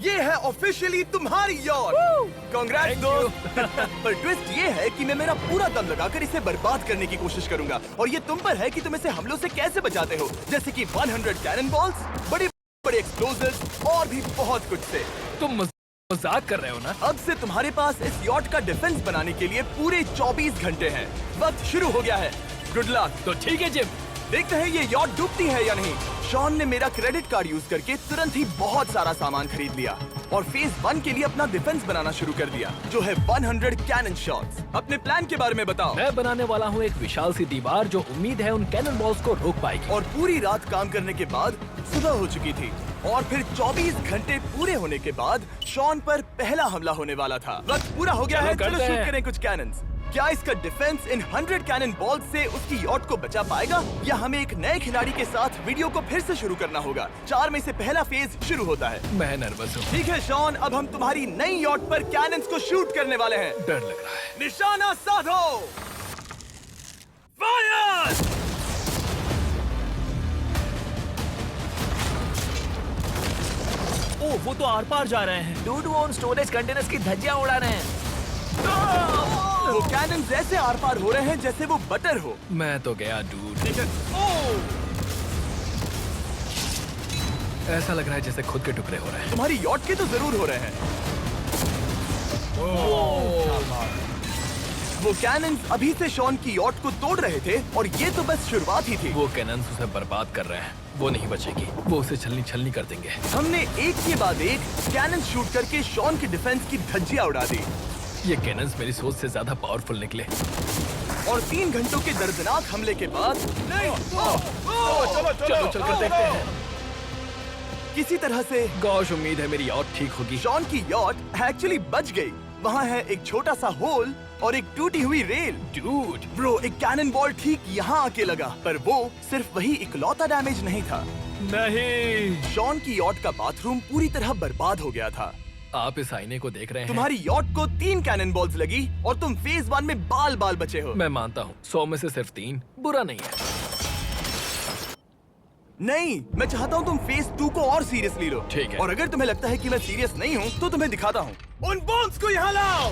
ये है ऑफिशियली तुम्हारी यॉट। कांग्रेट्स दोस्त। पर ट्विस्ट ये है कि मैं मेरा पूरा दम लगाकर इसे बर्बाद करने की कोशिश करूंगा और ये तुम पर है कि तुम इसे हमलों से कैसे बचाते हो, जैसे कि 100 कैनन बॉल्स, बड़े बड़े एक्सप्लोजिव्स और भी बहुत कुछ से। तुम मजाक कर रहे हो ना? अब से तुम्हारे पास इस यॉट का डिफेंस बनाने के लिए पूरे 24 घंटे हैं। वक्त शुरू हो गया है। Good luck. तो ठीक है जिम, देखते हैं ये यॉट डूबती है या नहीं। शॉन ने मेरा क्रेडिट कार्ड यूज करके तुरंत ही बहुत सारा सामान खरीद लिया और फेज 1 के लिए अपना डिफेंस बनाना शुरू कर दिया, जो है 100 कैनन शॉट्स। अपने प्लान के बारे में बताओ। मैं बनाने वाला हूँ एक विशाल सी दीवार जो उम्मीद है उन कैनन बॉल्स को रोक पाएगी। और पूरी रात काम करने के बाद सुबह हो चुकी थी और फिर 24 घंटे पूरे होने के बाद शॉन पर पहला हमला होने वाला था। वक्त पूरा हो गया है, चलो शूट करें कुछ कैनन्स। क्या इसका डिफेंस इन 100 कैनन बॉल्स से उसकी यॉट को बचा पाएगा या हमें एक नए खिलाड़ी के साथ वीडियो को फिर से शुरू करना होगा? 4 में से पहला फेज शुरू होता है। मैं नर्वस हूँ। ठीक है शॉन, अब हम तुम्हारी नई यॉट पर कैनन्स को शूट करने वाले हैं। डर लग रहा है। निशाना साधो। फायर! ओ, वो तो आर पार जा रहे हैं। डूड वो उन स्टोरेज कंटेनर्स की धज्जियां उड़ा रहे हैं। वो कैनन्स ऐसे आर पार हो रहे हैं जैसे वो बटर हो। मैं तो गया डूड। ठीक है। ऐसा लग रहा है जैसे खुद के टुकड़े हो रहे हैं। तुम्हारी यॉट के तो जरूर हो रहे हैं। वो कैनन्स अभी से शॉन की यॉट को तोड़ रहे थे और ये तो बस शुरुआत ही थी। वो कैनन्स उसे बर्बाद कर रहे हैं। वो नहीं बचेगी। वो उसे छलनी छलनी कर देंगे। हमने एक के बाद एक कैनन शूट करके शॉन की डिफेंस की धज्जियां उड़ा दी। ये कैनन्स मेरी सोच से ज्यादा पावरफुल निकले। और 3 घंटों के दर्दनाक हमले के बाद चलो चलकर देखते हैं। किसी तरह से गॉश, उम्मीद है मेरी यॉट ठीक होगी। शॉन की यॉट एक्चुअली बच गई। वहाँ है एक छोटा सा होल और एक टूटी हुई रेल। डूड, ब्रो, एक कैनन बॉल ठीक यहाँ आके लगा, पर वो सिर्फ वही इकलौता डैमेज नहीं था। नहीं। शॉन की यॉट का बाथरूम पूरी तरह बर्बाद हो गया था। आप इस आईने को देख रहे हैं? तुम्हारी यॉट को 3 कैनन बॉल्स लगी और तुम फेज 1 में बाल बाल बचे हो। मैं मानता हूँ 100 में से सिर्फ 3 बुरा नहीं है। नहीं, मैं चाहता हूँ तुम फेज 2 को और सीरियसली लो। ठीक है। और अगर तुम्हें लगता है कि मैं सीरियस नहीं हूँ तो तुम्हें दिखाता हूँ। उन बॉम्ब्स को यहाँ लाओ।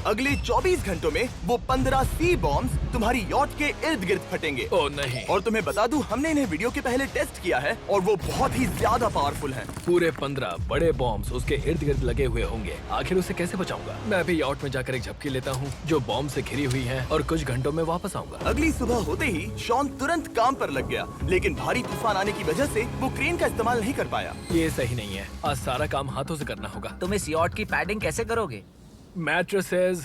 अगले 24 घंटों में वो 15 सी बॉम्ब्स तुम्हारी यॉट के इर्द गिर्द फटेंगे। ओह नहीं। और तुम्हें बता दूं, हमने इन्हें वीडियो के पहले टेस्ट किया है और वो बहुत ही ज्यादा पावरफुल हैं। पूरे 15 बड़े बॉम्ब्स उसके इर्द गिर्द लगे हुए होंगे। आखिर उसे कैसे बचाऊंगा? मैं अभी यॉट में जाकर एक झपकी लेता हूँ जो बॉम्ब से घिरी हुई है और कुछ घंटों में वापस आऊंगा। अगली सुबह होते ही शॉन तुरंत काम पर लग गया, लेकिन भारी तूफान आने की वजह से वो क्रेन का इस्तेमाल नहीं कर पाया। ये सही नहीं है। आज सारा काम हाथों से करना होगा। तुम इस यॉट की पैडिंग कैसे करोगे? मैट्रेसेस।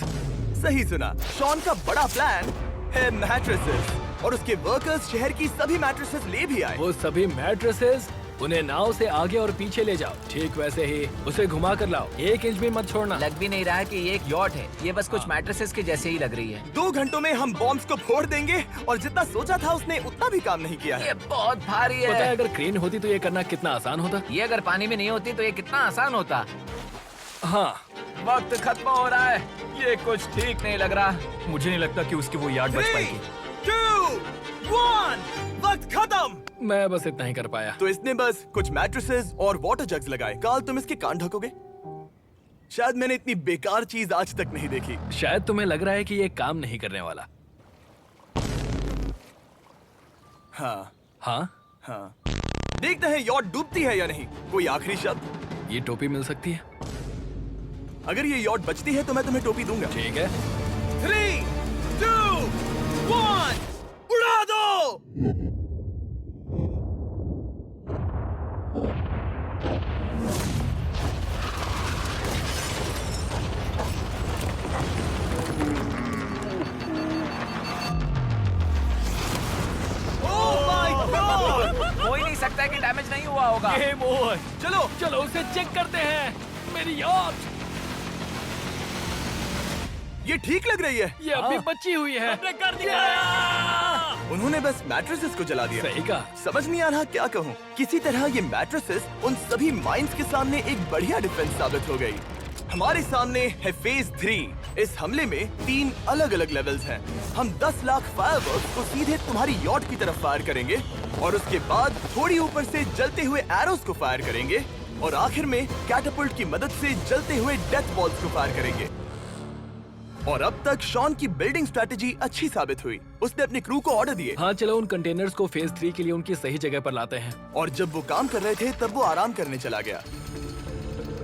सही सुना, शॉन का बड़ा प्लान है मैट्रेसेस और उसके वर्कर्स शहर की सभी मैट्रेसेस ले भी आए। वो सभी मैट्रेसेस उन्हें नाव से आगे और पीछे ले जाओ। ठीक वैसे ही उसे घुमा कर लाओ। 1 इंच भी मत छोड़ना। लग भी नहीं रहा है कि ये एक यॉट है। ये बस कुछ मैट्रेसेस के जैसे ही लग रही है। 2 घंटों में हम बॉम्ब्स को फोड़ देंगे और जितना सोचा था उसने उतना भी काम नहीं किया ये है। बहुत भारी पता है है। अगर क्रेन होती तो ये करना कितना आसान होता। ये अगर पानी में नहीं होती तो ये कितना आसान होता। हाँ, वक्त खत्म हो रहा है। ये कुछ ठीक नहीं लग रहा। मुझे नहीं लगता कि उसकी वो यार्ड बच 3, पाएगी। 2, 1, वक्त खत्म। मैं बस इतना ही कर पाया। तो इसने बस कुछ मैट्रेसेस और वाटर जग्स लगाए। काल, तुम इसके कान ढकोगे? शायद मैंने इतनी बेकार चीज आज तक नहीं देखी। शायद तुम्हें लग रहा है कि ये काम नहीं करने वाला। हाँ हाँ, हाँ, देखते हैं यॉट डूबती है या नहीं। कोई आखिरी शब्द? ये टोपी मिल सकती है। अगर ये यॉट बचती है तो मैं तुम्हें टोपी दूंगा। ठीक है। 3, 2, 1, उड़ा दो। Oh my God! हो ही नहीं सकता है कि डैमेज नहीं हुआ होगा। Game over. चलो चलो उसे चेक करते हैं। मेरी यॉट ये ठीक लग रही है। ये अभी बची हुई है। कर दिया। उन्होंने बस मैट्रेसेस को जला दिया। सही कहा। समझ नहीं आ रहा क्या कहूँ। किसी तरह ये मैट्रेसेस उन सभी माइंस के सामने एक बढ़िया डिफेंस साबित हो गई। हमारे सामने है फेज 3 इस हमले में 3 अलग अलग लेवल्स हैं। हम 10 लाख फायरवर्क्स को सीधे तुम्हारी यॉट की तरफ फायर करेंगे और उसके बाद थोड़ी ऊपर से जलते हुए एरोस को फायर करेंगे और आखिर में कैटापल्ट की मदद से जलते हुए डेथ बॉल्स को फायर करेंगे। और अब तक शॉन की बिल्डिंग स्ट्रेटेजी अच्छी साबित हुई। उसने अपने क्रू को ऑर्डर दिए हाँ चलो उन कंटेनर्स को फेज 3 के लिए उनकी सही जगह पर लाते हैं। और जब वो काम कर रहे थे तब वो आराम करने चला गया।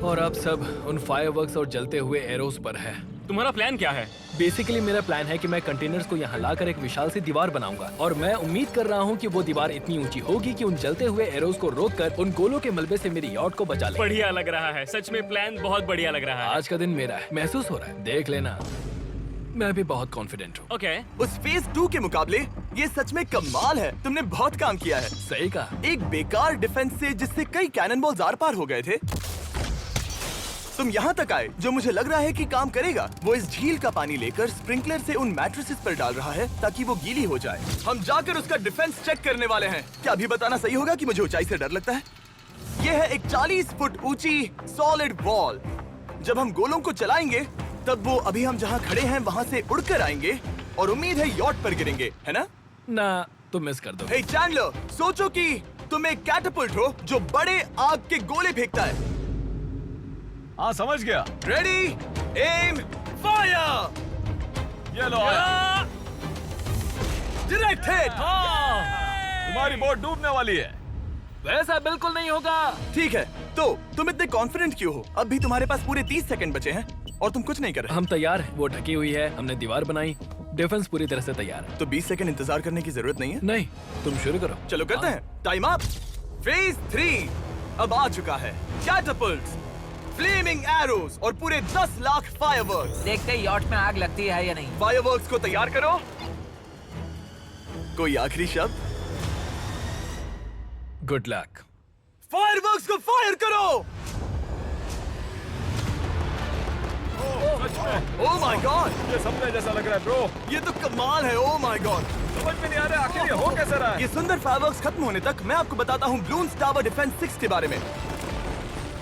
और अब सब उन फायरवर्क्स और जलते हुए एरोस पर है। तुम्हारा प्लान क्या है? बेसिकली मेरा प्लान है कि मैं कंटेनर्स को यहाँ लाकर एक विशाल सी दीवार बनाऊंगा और मैं उम्मीद कर रहा हूँ कि वो दीवार इतनी ऊंची होगी कि उन जलते हुए एरोस को रोककर उन गोलों के मलबे से मेरी यॉट को बचा ले। बढ़िया लग रहा है, सच में प्लान बहुत बढ़िया लग रहा है। आज का दिन मेरा है, महसूस हो रहा है, देख लेना। मैं भी बहुत कॉन्फिडेंट हूँ। ओके। उस फेज 2 के मुकाबले ये सच में कमाल है। तुमने बहुत काम किया है। सही कहा। एक बेकार डिफेंस से जिससे कई कैनन बॉल्स आर पार हो गए थे, तुम यहाँ तक आए। जो मुझे लग रहा है कि काम करेगा वो इस झील का पानी लेकर स्प्रिंकलर से उन मैट्रेसेस पर डाल रहा है ताकि वो गीली हो जाए। हम जाकर उसका डिफेंस चेक करने वाले हैं। क्या अभी बताना सही होगा कि मुझे ऊंचाई से डर लगता है? ये है एक 40 फुट ऊंची सॉलिड वॉल। जब हम गोलों को चलाएंगे तब वो अभी हम जहाँ खड़े हैं वहाँ से उड़कर आएंगे और उम्मीद है यॉट पर गिरेंगे, है ना? ना तुम मिस कर दो। हे चैंडलर, सोचो कि तुम एक कैटापल्ट हो जो बड़े आग के गोले फेंकता है। हाँ समझ गया। Ready, aim, fire. ये लो आया। Direct hit. तुम्हारी बोट डूबने वाली है। वैसा बिल्कुल नहीं होगा। ठीक है, तो तुम इतने कॉन्फिडेंट क्यों हो? अब भी तुम्हारे पास पूरे 30 सेकंड बचे हैं और तुम कुछ नहीं कर रहे। हम तैयार हैं। वो ढकी हुई है, हमने दीवार बनाई, डिफेंस पूरी तरह से तैयार है। तो 20 सेकंड इंतजार करने की जरूरत नहीं है। नहीं, तुम शुरू करो। चलो करते हैं। Time up. फेज 3 अब आ चुका है। कैटापल्ट्स, फ्लेमिंग एरोस और पूरे 10 लाख फायरवर्क्स। देखते ही यॉट में आग लगती है या नहीं। फायरवर्क्स को तैयार करो। कोई आखिरी शब्द? Good luck. फायरवर्क्स को फायर करो। ओह माय गॉड, ये सपने जैसा लग रहा है ब्रो। ये तो कमाल है। ओह माय गॉड, समझ में नहीं आ रहा आखिर ये हो कैसे रहा है। ये सुंदर फायरवर्क्स खत्म होने तक मैं आपको बताता हूँ ब्लून्स टावर डिफेंस 6 के बारे में।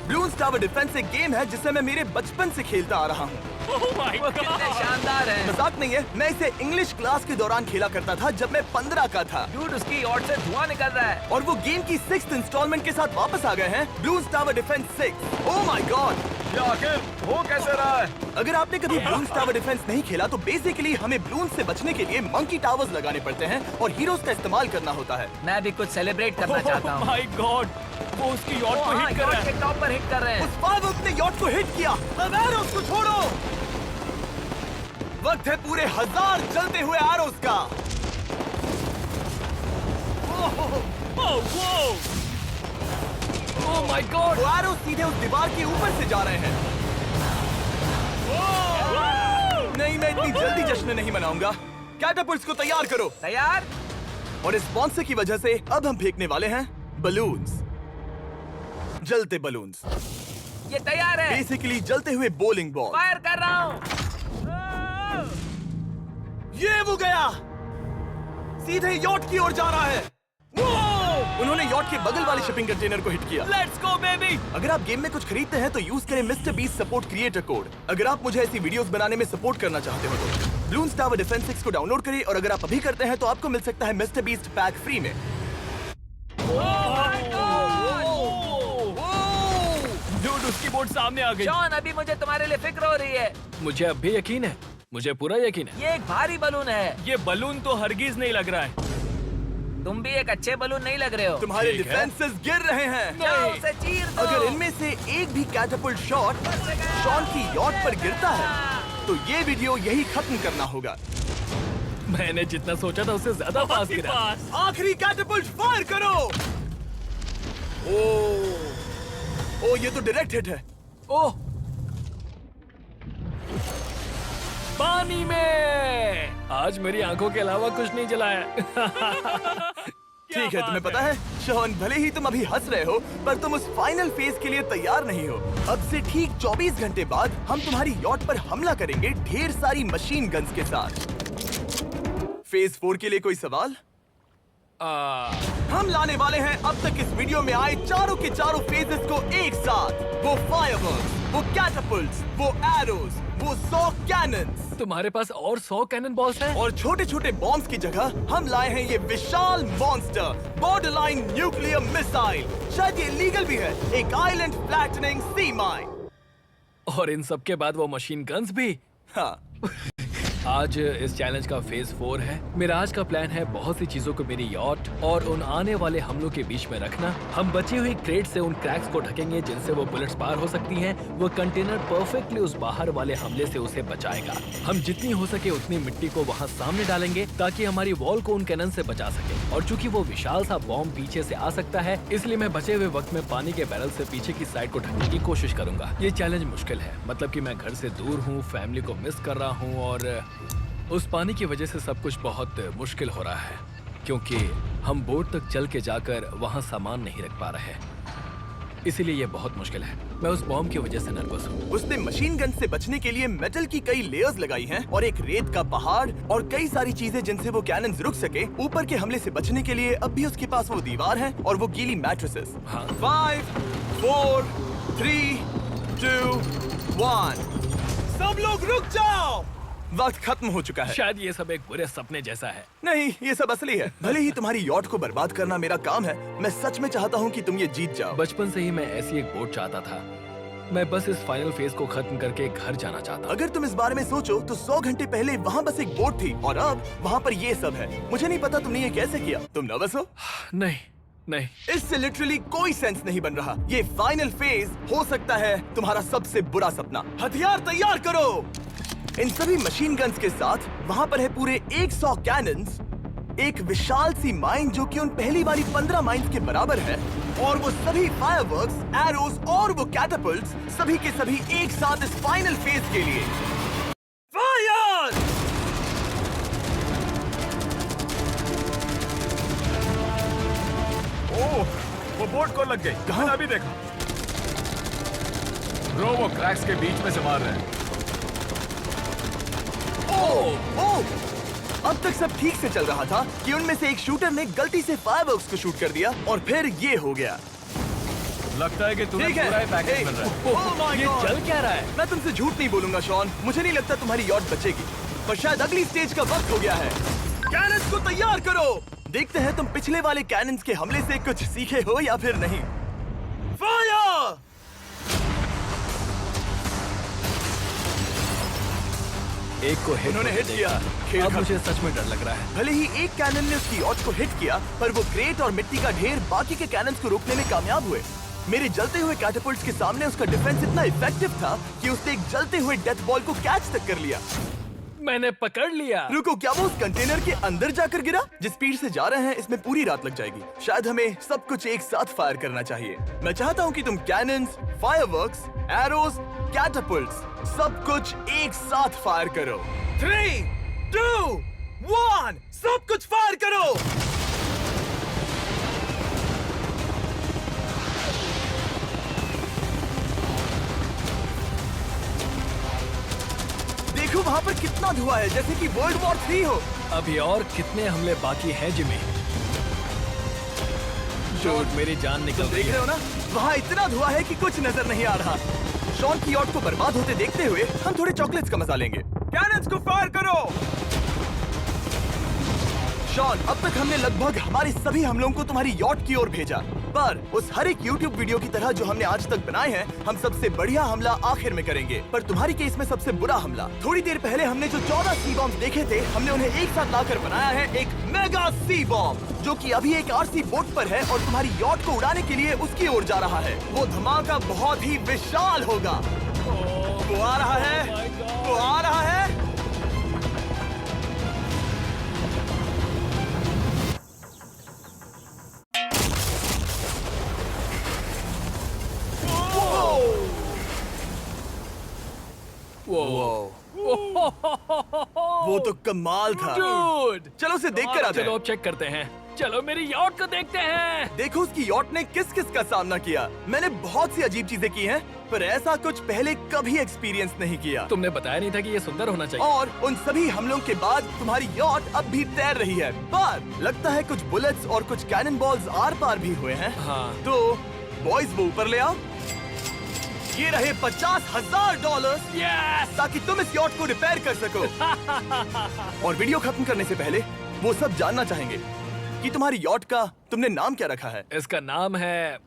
ब्लून्स टावर डिफेंस एक गेम है जिसे मैं मेरे बचपन से खेलता आ रहा हूँ। ओह माय वो कितने शानदार है। मजाक नहीं है, मैं इसे इंग्लिश क्लास के दौरान खेला करता था जब मैं 15 का था। डूड उसकी यॉट से धुआं निकल रहा है। और वो गेम की 6th इंस्टॉलमेंट के साथ वापस आ गए हैं, balloons tower defence 6। Oh my God, ये आखिर हो कैसे रहा है। अगर आपने कभी ब्लून्स टावर डिफेंस नहीं खेला तो बेसिकली हमें ब्लून्स से बचने के लिए मंकी टावर्स लगाने पड़ते हैं और हीरोज का इस्तेमाल करना होता है। मैं भी कुछ सेलिब्रेट करना चाहता हूँ। माय गॉड, वो उसकी यॉट को हाँ, हिट कर यॉट रहा है। के टॉप पर हिट कर रहे हैं। उस फायरवर्क ने यॉट को हिट किया। अब एरोस को छोड़ो। वक्त है पूरे 1000 जलते हुए एरोस का। Oh my God. वो एरोस सीधे उस दीवार के ऊपर से जा रहे हैं। नहीं, मैं इतनी जल्दी जश्न नहीं मनाऊंगा। कैटापल्ट्स को तैयार करो। तैयार। और इस स्पॉन्सर की वजह से अब हम फेंकने वाले हैं बलून्स, जलते बलून्स। ये तैयार है। बेसिकली जलते हुए बोलिंग बॉल। फायर कर रहा हूँ। ये वो गया, सीधे यॉट की ओर जा रहा है। उन्होंने यॉट के बगल वाले शिपिंग कंटेनर को हिट किया। Let's go baby. अगर आप गेम में कुछ खरीदते हैं तो यूज करें mister beast support creator code. अगर आप मुझे ऐसी वीडियोस बनाने में सपोर्ट करना चाहते हो तो ब्लून्स टावर डिफेंस 6 को डाउनलोड करें और अगर आप अभी करते हैं तो आपको मिल सकता है मिस्टर बीस्ट पैक फ्री में। डूड उसकी बोट सामने आ गई। जॉन, अभी मुझे तुम्हारे लिए फिक्र हो रही है। मुझे अब भी यकीन है, मुझे पूरा यकीन है। ये एक भारी बलून है। ये बलून तो हरगिज नहीं लग रहा है। तुम भी एक अच्छे बलून नहीं लग रहे हो। तुम्हारे ठीक है। डिफेंसेस गिर रहे हैं। जाओ उसे चीर दो। अगर इनमें से एक भी कैटापल्ट शॉट शॉन की यॉट पर गिरता है तो ये वीडियो यही खत्म करना होगा। मैंने जितना सोचा था उससे ज्यादा पास गिरा। पास। आखिरी कैटापल्ट फायर करो। ओ ये तो डायरेक्ट हिट है। ओह, पानी में। आज मेरी आंखों के अलावा कुछ नहीं जला है। ठीक है, तुम्हें पता है शॉन, भले ही तुम अभी हंस रहे हो पर तुम उस फाइनल फेज के लिए तैयार नहीं हो। अब से ठीक 24 घंटे बाद हम तुम्हारी यॉट पर हमला करेंगे ढेर सारी मशीन गन्स के साथ। फेज 4 के लिए कोई सवाल? हम लाने वाले हैं अब तक इस वीडियो में आए चारों के चारों फेजेस को एक साथ। वो फायरवर्क्स, वो कैटapults, वो एरोज, वो 100 कैनन्स तुम्हारे पास और 100 कैनन बॉल्स हैं? और छोटे छोटे बॉम्ब्स की जगह हम लाए हैं ये विशाल मॉन्स्टर बॉर्डरलाइन न्यूक्लियर मिसाइल। शायद ये लीगल भी है, एक आइलैंड फ्लैटनिंग सी माइन। और इन सब के बाद वो मशीन गन्स भी। हाँ, आज इस चैलेंज का फेज 4 है। मेरा आज का प्लान है बहुत सी चीजों को मेरी यॉट और उन आने वाले हमलों के बीच में रखना। हम बची हुई क्रेट से उन क्रैक्स को ढकेंगे जिनसे वो बुलेट्स पार हो सकती हैं। वो कंटेनर परफेक्टली उस बाहर वाले हमले से उसे बचाएगा। हम जितनी हो सके उतनी मिट्टी को वहाँ सामने डालेंगे ताकि हमारी वॉल को उन कैनन से बचा सके। और चूंकि वो विशाल सा बॉम्ब पीछे से आ सकता है, इसलिए मैं बचे हुए वक्त में पानी के बैरल से पीछे की साइड को ढकने की कोशिश करूंगा। ये चैलेंज मुश्किल है, मतलब कि मैं घर से दूर हूँ, फैमिली को मिस कर रहा हूँ और उस पानी की वजह से सब कुछ बहुत मुश्किल हो रहा है क्योंकि हम बोट तक चल के जाकर वहाँ सामान नहीं रख पा रहे। इसीलिए ये बहुत मुश्किल है। मैं उस बॉम्ब की वजह से नर्वस हूँ। उसने मशीन गन से बचने के लिए मेटल की कई लेयर्स लगाई हैं और एक रेत का पहाड़ और कई सारी चीजें जिनसे वो कैनन्स रुक सके। ऊपर के हमले से बचने के लिए अब भी उसके पास वो दीवार है और वो गीली मैट्रेसेस। हाँ। 5, 4, 3, 2, 1। सब लोग रुक जाओ, वक्त खत्म हो चुका है। शायद ये सब एक बुरे सपने जैसा है। नहीं, ये सब असली है। भले ही तुम्हारी यॉट को बर्बाद करना मेरा काम है, मैं सच में चाहता हूँ कि तुम ये जीत जाओ। बचपन से ही मैं ऐसी एक बोट चाहता था। मैं बस इस फाइनल फेज को खत्म करके घर जाना चाहता। अगर तुम इस बारे में सोचो तो 100 घंटे पहले वहाँ बस एक बोट थी और अब वहाँ पर ये सब है। मुझे नहीं पता तुमने ये कैसे किया। तुम नर्वस हो? नहीं नहीं, इससे लिटरली कोई सेंस नहीं बन रहा। ये फाइनल फेज हो सकता है तुम्हारा सबसे बुरा सपना। हथियार तैयार करो। इन सभी मशीन गन्स के साथ वहाँ पर है पूरे 100 कैनन्स, एक विशाल सी माइन जो कि उन पहली वाली 15 माइंस के बराबर है, और वो सभी फायरवर्क्स, एरोज और वो कैटapults सभी के सभी एक साथ इस फाइनल फेज के लिए। फायर! ओह, वो बोट को लग गई। कहाँ? मैंने अभी देखा। ब्रो, वो क्रैक्स के बीच में से मार रहे हैं। अब तक सब ठीक से चल रहा था कि उनमें से एक शूटर ने गलती से फायरवर्क्स को शूट कर दिया और फिर ये हो गया। लगता है कि तुम्हें ठीक है। पूरा पैकेज मिल रहा है। Oh my ये God! चल क्या रहा है? मैं तुमसे झूठ नहीं बोलूंगा शॉन, मुझे नहीं लगता तुम्हारी यॉट बचेगी, पर शायद अगली स्टेज का वक्त हो गया है। कैनन्स को तैयार करो। देखते हैं तुम पिछले वाले कैनन्स के हमले से कुछ सीखे हो या फिर नहीं। फायर! एक को हिट उन्होंने हिट किया। खेल अब खत्म। मुझे सच में डर लग रहा है। भले ही एक कैनन ने उसकी यॉट को हिट किया, पर वो क्रेट और मिट्टी का ढेर बाकी के कैनन्स को रोकने में कामयाब हुए। मेरे जलते हुए कैटapults के सामने उसका डिफेंस इतना इफेक्टिव था कि उसने एक जलते हुए डेथ बॉल को कैच तक कर लिया। मैंने पकड़ लिया। रुको, क्या वो उस कंटेनर के अंदर जाकर गिरा? जिस स्पीड से जा रहे हैं इसमें पूरी रात लग जाएगी। शायद हमें सब कुछ एक साथ फायर करना चाहिए। मैं चाहता हूँ कि तुम कैनन्स, फायरवर्क्स, एरोज, कैटapults सब कुछ एक साथ फायर करो। 3, 2, 1, सब कुछ फायर करो। देखो वहाँ पर कितना धुआं है, जैसे कि वर्ल्ड वॉर 3 हो। अभी और कितने हमले बाकी हैं जिमी? शॉट, मेरी जान निकल रही देख रहे है। हो ना, वहाँ इतना धुआं है कि कुछ नजर नहीं आ रहा। शॉन की यॉट को बर्बाद होते देखते हुए हम थोड़े चॉकलेट्स का मजा लेंगे। कैनन्स को फायर करो। शॉन, अब तक हमने लगभग हमारे सभी हमलों को तुम्हारी यॉट की ओर भेजा, पर उस हर एक YouTube वीडियो की तरह जो हमने आज तक बनाए हैं, हम सबसे बढ़िया हमला आखिर में करेंगे। पर तुम्हारी केस में सबसे बुरा हमला। थोड़ी देर पहले हमने जो 14 सी बॉम्ब देखे थे, हमने उन्हें एक साथ लाकर बनाया है एक मेगा सी बॉम्ब, जो कि अभी एक RC बोट पर है और तुम्हारी यॉट को उड़ाने के लिए उसकी ओर जा रहा है। वो धमाका बहुत ही विशाल होगा। वो आ रहा है, वो आ रहा है। वो तो कमाल था। Dude! चलो उसे देख कर आते चलो हैं। अब चेक करते हैं। चलो मेरी यॉट को देखते हैं। देखो उसकी यॉट ने किस किस का सामना किया। मैंने बहुत सी अजीब चीजें की हैं, पर ऐसा कुछ पहले कभी एक्सपीरियंस नहीं किया। तुमने बताया नहीं था कि ये सुंदर होना चाहिए। और उन सभी हमलों के बाद तुम्हारी यॉट अब भी तैर रही है। पर लगता है कुछ बुलेट्स और कुछ कैनन बॉल्स आर पार भी हुए हैं। हाँ। तो बॉयज वो ऊपर ले आओ। ये रहे $50,000 यस! ताकि तुम इस यॉट को रिपेयर कर सको। और वीडियो खत्म करने से पहले वो सब जानना चाहेंगे कि तुम्हारी यॉट का तुमने नाम क्या रखा है। इसका नाम है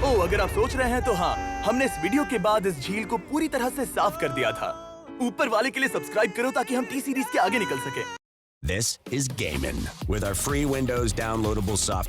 ओह, अगर आप सोच रहे हैं तो हाँ, हमने इस वीडियो के बाद इस झील को पूरी तरह से साफ कर दिया था। ऊपर वाले के लिए सब्सक्राइब करो ताकि हम टी सीरीज के आगे निकल सके। This is Gaiman with our free Windows downloadable software.